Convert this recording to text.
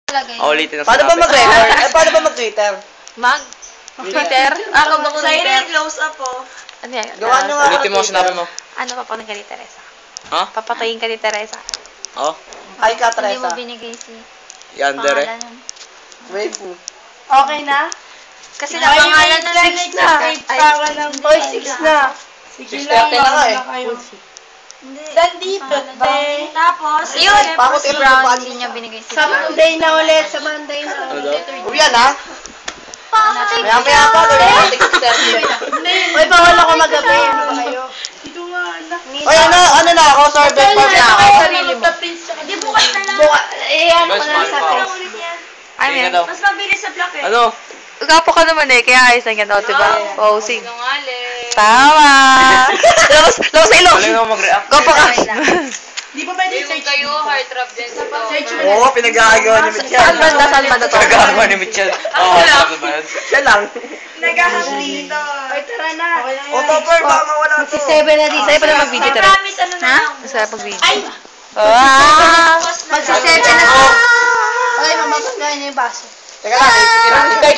Ulitin na Paano ba mag-record? Paano ba mag-Twitter? Twitter? Ako Sa inyo, close up po. Ano yan? Gawa nyo nga Ulitin mo, sinabi mo. Ano, papatayin ka ni Teresa? Ha? Papatayin ka ni Teresa? Oh? Ay ka, Hindi mo Teresa. binigay si Yandere. pangalan. Wave mo. Okay na? Kasi napangalan na 6 na. Oy, 6 na. Sige 6:30 lang, na nga eh. na kayo. Hindi. Nandito, te. Tapos, Yun! Bakit si ilan Brown, ba? hindi niya binigay si Sa Monday na ulit, sa Monday na Ano ulit. daw? Uy, yan ha? Papatay Maya pa, gawin natin 6:30. Uy, bawal ako magabi. Ano ba kayo? Dito nga, anak. Uy, ano na ako? Sorbet pa na ako. Sarili mo. Hindi, bukas na lang. Ano ko na sa Mas face. Ay, Sige na meron. daw. Mas mabilis sa block eh. Ano? Gapo ka naman eh, kaya ayos lang yan, o, diba? Posing. Sinungaling. Tama! Labas na ilong! Galing ako mag-react. Gapo ka! Di ba pwede search Kayo, heart trap din sa Search mo Oo, pinag-aagawa ni Mitchell. Saan banda? Saan banda to? Nagagawa ni Mitchell. Oo, sabi ba yun? Siya lang. Nagahang dito. Ay, tara na. O, topper, baka mawala to. Si 7 na dito. Sa'yo pa na mag-video, Teresa. Promise, ano na lang. Sa'yo pag-video. Ay! Ah! Magsi 7 na. Ay, mamagod nga niya yung baso. Teka lang, hintay